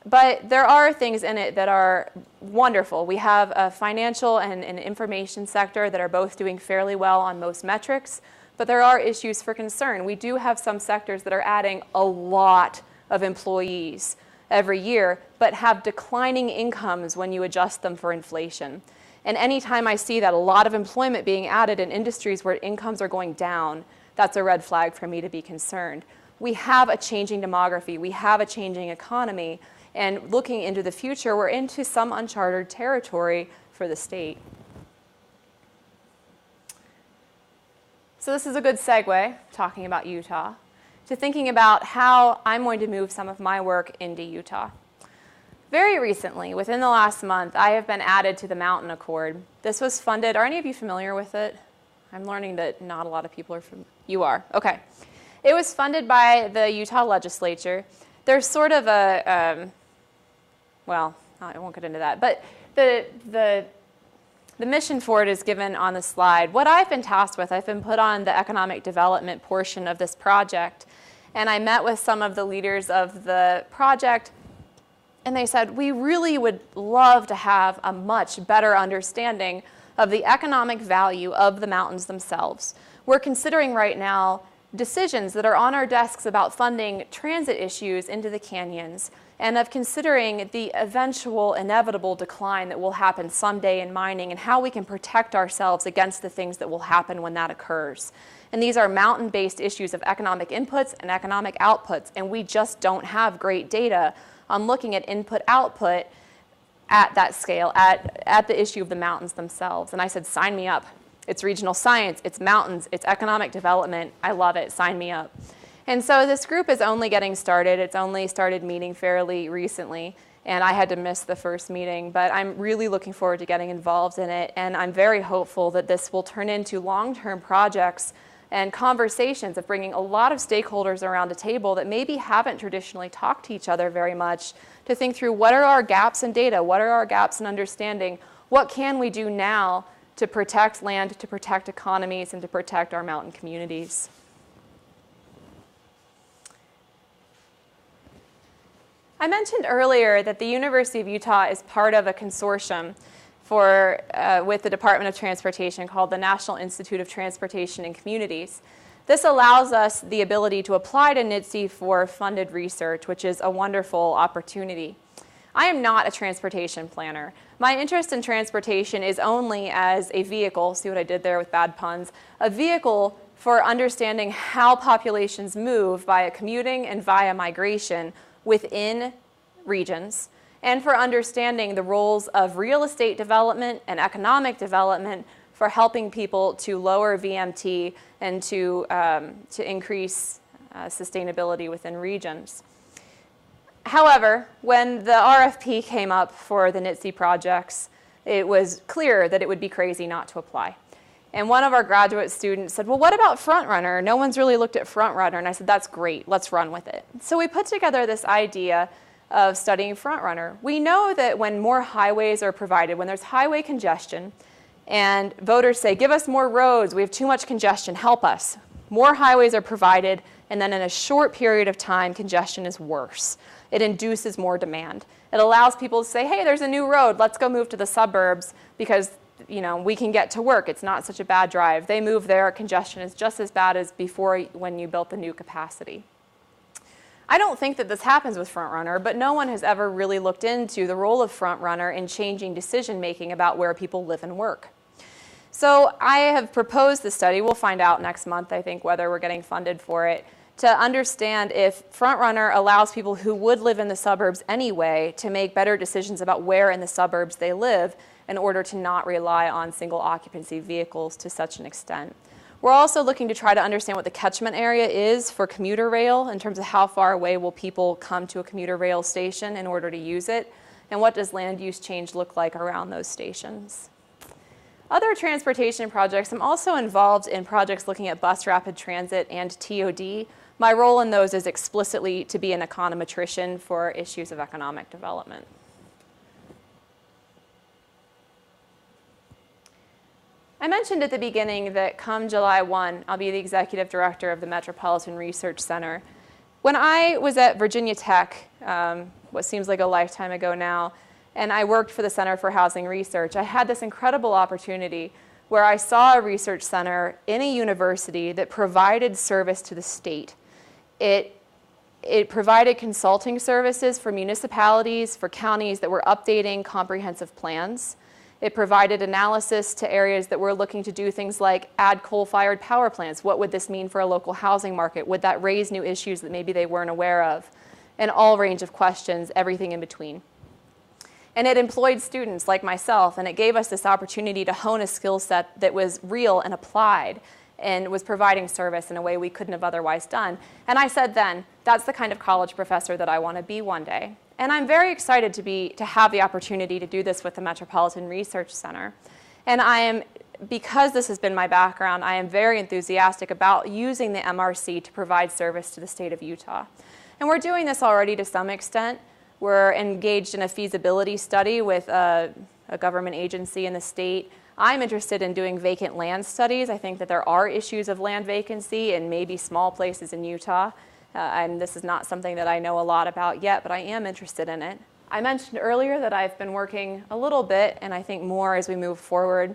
But there are things in it that are wonderful. We have a financial and an information sector that are both doing fairly well on most metrics, but there are issues for concern. We do have some sectors that are adding a lot of employees every year, but have declining incomes when you adjust them for inflation. And anytime I see that a lot of employment being added in industries where incomes are going down, that's a red flag for me to be concerned. We have a changing demography. We have a changing economy. And looking into the future, we're into some uncharted territory for the state. So this is a good segue, talking about Utah, to thinking about how I'm going to move some of my work into Utah. Very recently, within the last month, I have been added to the Mountain Accord. This was funded. Are any of you familiar with it? I'm learning that not a lot of people are familiar. You are? Okay. It was funded by the Utah legislature. There's sort of a, well, I won't get into that, but the mission for it is given on the slide. What I've been tasked with, I've been put on the economic development portion of this project, and I met with some of the leaders of the project, and they said, we really would love to have a much better understanding of the economic value of the mountains themselves. We're considering right now decisions that are on our desks about funding transit issues into the canyons, and of considering the eventual inevitable decline that will happen someday in mining and how we can protect ourselves against the things that will happen when that occurs. And these are mountain-based issues of economic inputs and economic outputs, and we just don't have great data on looking at input-output at that scale, at the issue of the mountains themselves. And I said, sign me up. It's regional science, it's mountains, it's economic development. I love it, sign me up. And so this group is only getting started. It's only started meeting fairly recently, and I had to miss the first meeting, but I'm really looking forward to getting involved in it, and I'm very hopeful that this will turn into long-term projects and conversations of bringing a lot of stakeholders around a table that maybe haven't traditionally talked to each other very much to think through what are our gaps in data, what are our gaps in understanding, what can we do now to protect land, to protect economies, and to protect our mountain communities. I mentioned earlier that the University of Utah is part of a consortium with the Department of Transportation called the National Institute of Transportation and Communities. This allows us the ability to apply to NITSE for funded research, which is a wonderful opportunity. I am not a transportation planner. My interest in transportation is only as a vehicle, see what I did there with bad puns, a vehicle for understanding how populations move via commuting and via migration within regions, and for understanding the roles of real estate development and economic development for helping people to lower VMT and to increase sustainability within regions. However, when the RFP came up for the NITSE projects, it was clear that it would be crazy not to apply. And one of our graduate students said, well, what about FrontRunner? No one's really looked at FrontRunner. And I said, that's great, let's run with it. So we put together this idea of studying FrontRunner. We know that when more highways are provided, when there's highway congestion, And voters say, give us more roads, we have too much congestion, help us. More highways are provided, and then in a short period of time, congestion is worse. It induces more demand. It allows people to say, hey, there's a new road, let's go move to the suburbs because we can get to work. It's not such a bad drive. They move there, congestion is just as bad as before when you built the new capacity. I don't think that this happens with FrontRunner, but no one has ever really looked into the role of FrontRunner in changing decision-making about where people live and work. So I have proposed this study. We'll find out next month, I think, whether we're getting funded for it, to understand if FrontRunner allows people who would live in the suburbs anyway to make better decisions about where in the suburbs they live in order to not rely on single occupancy vehicles to such an extent. We're also looking to try to understand what the catchment area is for commuter rail in terms of how far away will people come to a commuter rail station in order to use it, and what does land use change look like around those stations. Other transportation projects, I'm also involved in projects looking at bus rapid transit and TOD. My role in those is explicitly to be an econometrician for issues of economic development. I mentioned at the beginning that come July 1, I'll be the executive director of the Metropolitan Research Center. When I was at Virginia Tech, what seems like a lifetime ago now, and I worked for the Center for Housing Research, I had this incredible opportunity where I saw a research center in a university that provided service to the state. It provided consulting services for municipalities, for counties that were updating comprehensive plans. It provided analysis to areas that were looking to do things like add coal-fired power plants. What would this mean for a local housing market? Would that raise new issues that maybe they weren't aware of? And all range of questions, everything in between. And it employed students like myself, and it gave us this opportunity to hone a skill set that was real and applied and was providing service in a way we couldn't have otherwise done. And I said then, that's the kind of college professor that I want to be one day. And I'm very excited to have the opportunity to do this with the Metropolitan Research Center. And because this has been my background, I am very enthusiastic about using the MRC to provide service to the state of Utah. And we're doing this already to some extent. We're engaged in a feasibility study with a government agency in the state. I'm interested in doing vacant land studies. I think that there are issues of land vacancy in maybe small places in Utah. And this is not something that I know a lot about yet, but I am interested in it. I mentioned earlier that I've been working a little bit, and I think more as we move forward,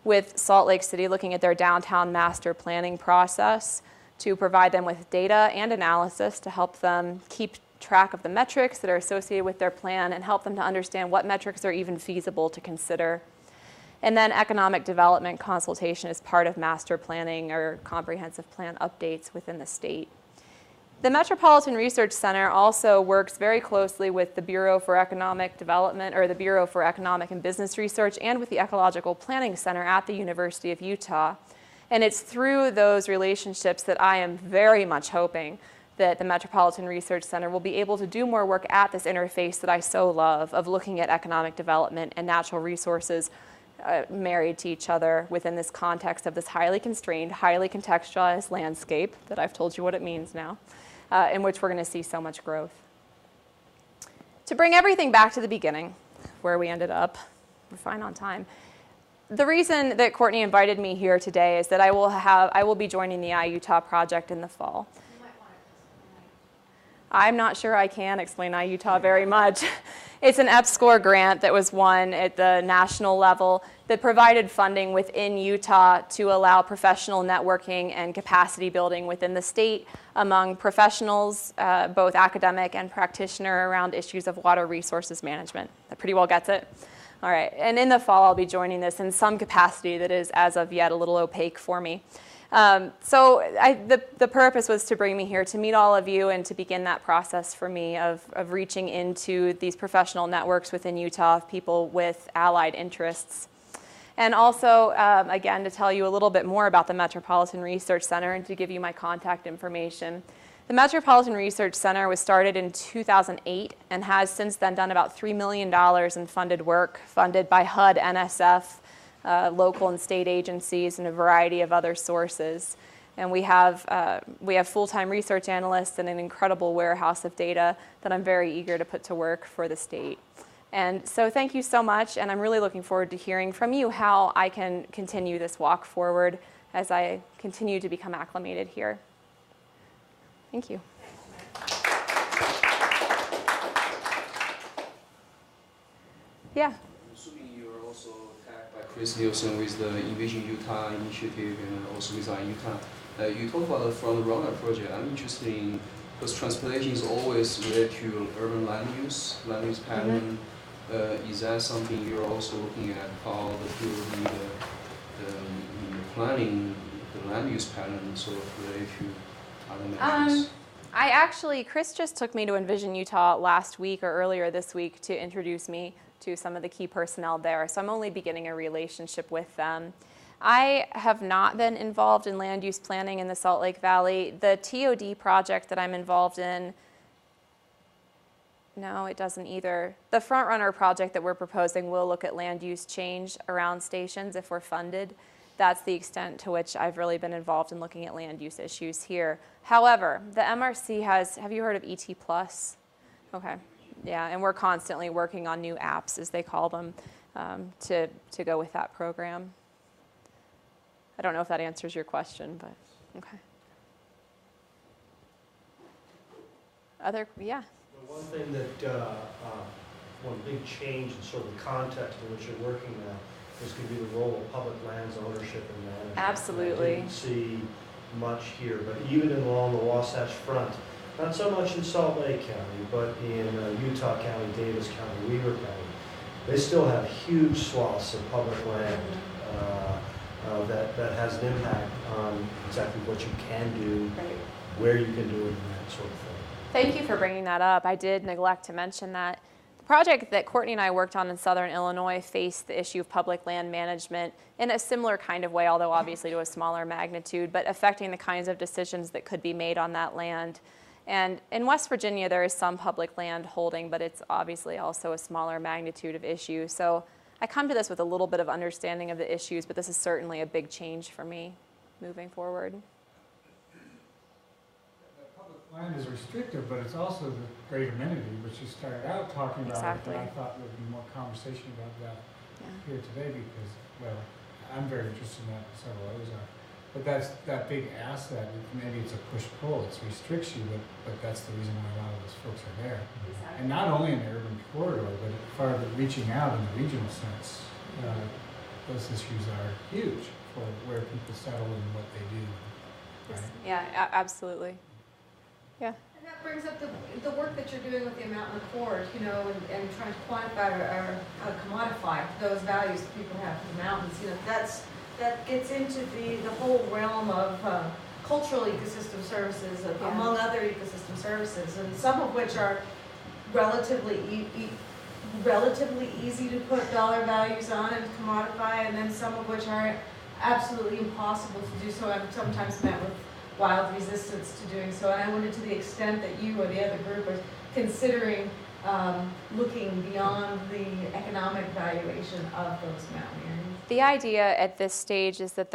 with Salt Lake City, looking at their downtown master planning process to provide them with data and analysis to help them keep track of the metrics that are associated with their plan and help them to understand what metrics are even feasible to consider. And then economic development consultation is part of master planning or comprehensive plan updates within the state. The Metropolitan Research Center also works very closely with the Bureau for Economic Development, or the Bureau for Economic and Business Research, and with the Ecological Planning Center at the University of Utah. And it's through those relationships that I am very much hoping that the Metropolitan Research Center will be able to do more work at this interface that I so love of looking at economic development and natural resources married to each other within this context of this highly constrained, highly contextualized landscape that I've told you what it means now, in which we're going to see so much growth. To bring everything back to the beginning, where we ended up, we're fine on time. The reason that Courtney invited me here today is that I will be joining the iUtah project in the fall. I'm not sure I can explain iUtah very much. It's an EPSCoR grant that was won at the national level that provided funding within Utah to allow professional networking and capacity building within the state among professionals, both academic and practitioner, around issues of water resources management. That pretty well gets it. All right, and in the fall I'll be joining this in some capacity that is, as of yet, a little opaque for me. The purpose was to bring me here to meet all of you and to begin that process for me of reaching into these professional networks within Utah of people with allied interests. And also, again, to tell you a little bit more about the Metropolitan Research Center and to give you my contact information. The Metropolitan Research Center was started in 2008 and has since then done about $3 million in funded work, funded by HUD, NSF, local and state agencies, and a variety of other sources. And we have full-time research analysts and an incredible warehouse of data that I'm very eager to put to work for the state. And so thank you so much, and I'm really looking forward to hearing from you how I can continue this walk forward as I continue to become acclimated here. Thank you. Yeah. I'm assuming you're also tagged by Chris Nielsen with the Envision Utah initiative and also with Utah. You talk about the FrontRunner project. I'm interested in, because transportation is always related to urban land use pattern. Is that something you're also looking at, how the planning, the land use pattern sort of related to other measures? Chris just took me to Envision Utah last week or earlier this week to introduce me to some of the key personnel there. So I'm only beginning a relationship with them. I have not been involved in land use planning in the Salt Lake Valley. The TOD project that I'm involved in, no, it doesn't either. The FrontRunner project that we're proposing will look at land use change around stations if we're funded. That's the extent to which I've really been involved in looking at land use issues here. However, the MRC have you heard of ET Plus? Okay, yeah, and we're constantly working on new apps, as they call them, to go with that program. I don't know if that answers your question, but okay. Yeah. The one thing that, one big change in sort of the context in which you're working now is going to be the role of public lands ownership and management. Absolutely. I didn't see much here, but even along the Wasatch Front, not so much in Salt Lake County, but in Utah County, Davis County, Weaver County, they still have huge swaths of public land that has an impact on exactly what you can do, Right. where you can do it, and that sort of thing. Thank you for bringing that up. I did neglect to mention that. The project that Courtney and I worked on in Southern Illinois faced the issue of public land management in a similar kind of way, although obviously to a smaller magnitude, but affecting the kinds of decisions that could be made on that land. And in West Virginia, there is some public land holding, but it's obviously also a smaller magnitude of issue. So I come to this with a little bit of understanding of the issues, but this is certainly a big change for me moving forward. Land is restrictive, but it's also the great amenity, which you started out talking about. Exactly. And I thought there'd be more conversation about that Yeah. here today because, well, I'm very interested in that, and several others are. But that's that big asset. Maybe it's a push-pull. It restricts you, but that's the reason why a lot of those folks are there. Exactly. And not only in the urban corridor, but as far as reaching out in the regional sense, those issues are huge for where people settle and what they do. Right? Yeah, absolutely. Yeah. And that brings up the work that you're doing with the mountain accord, and trying to quantify or commodify those values that people have for the mountains. That gets into the whole realm of cultural ecosystem services, among other ecosystem services, and some of which are relatively easy to put dollar values on and commodify, and then some of which are absolutely impossible to do so. I'm sometimes met with wild resistance to doing so, and I wondered to the extent that you or the other group are considering looking beyond the economic valuation of those mountain areas. The idea at this stage is that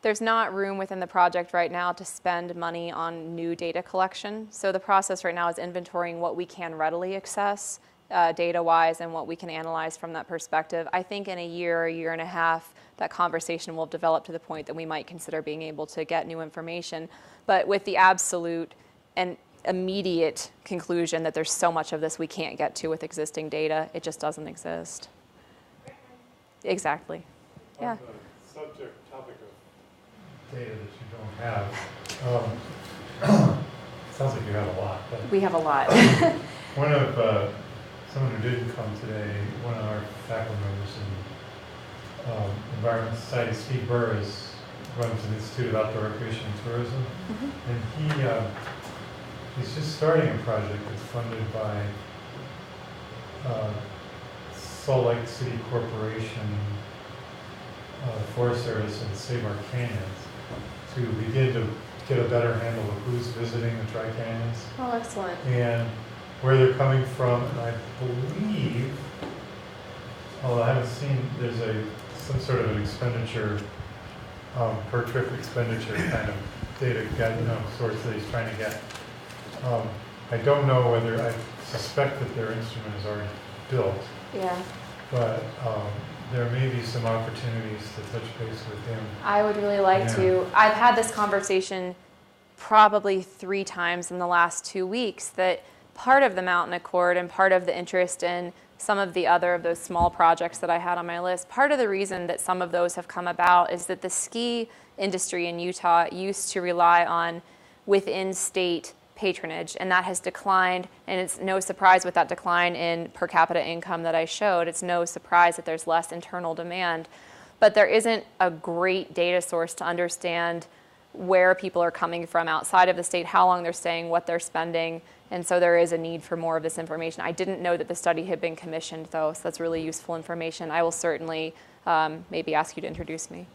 there's not room within the project right now to spend money on new data collection. So the process right now is inventorying what we can readily access data-wise and what we can analyze from that perspective. I think in a year and a half, that conversation will develop to the point that we might consider being able to get new information. But with the absolute and immediate conclusion that there's so much of this we can't get to with existing data, it just doesn't exist. Exactly. Yeah. On the topic of data that you don't have, sounds like you have a lot. But We have a lot. one of someone who didn't come today, one of our faculty members in Environment Society, Steve Burr, runs an Institute of Outdoor Recreation and Tourism, and he's just starting a project that's funded by Salt Lake City Corporation, Forest Service, and Save Our Canyons to begin to get a better handle of who's visiting the Tri-Canyons Oh, excellent. and where they're coming from. And I believe, although I haven't seen, there's some sort of an expenditure, per trip expenditure kind of data source that he's trying to get. I don't know whether, I suspect that their instrument is already built, Yeah. but there may be some opportunities to touch base with him. I would really like Yeah. to. I've had this conversation probably 3 times in the last 2 weeks, that part of the Mountain Accord and part of the interest in some of the other of those small projects that I had on my list, part of the reason that some of those have come about is that the ski industry in Utah used to rely on within state patronage, and that has declined, and it's no surprise with that decline in per capita income that I showed, it's no surprise that there's less internal demand. But there isn't a great data source to understand where people are coming from outside of the state, how long they're staying, what they're spending, and so there is a need for more of this information. I didn't know that the study had been commissioned, though, so that's really useful information. I will certainly maybe ask you to introduce me.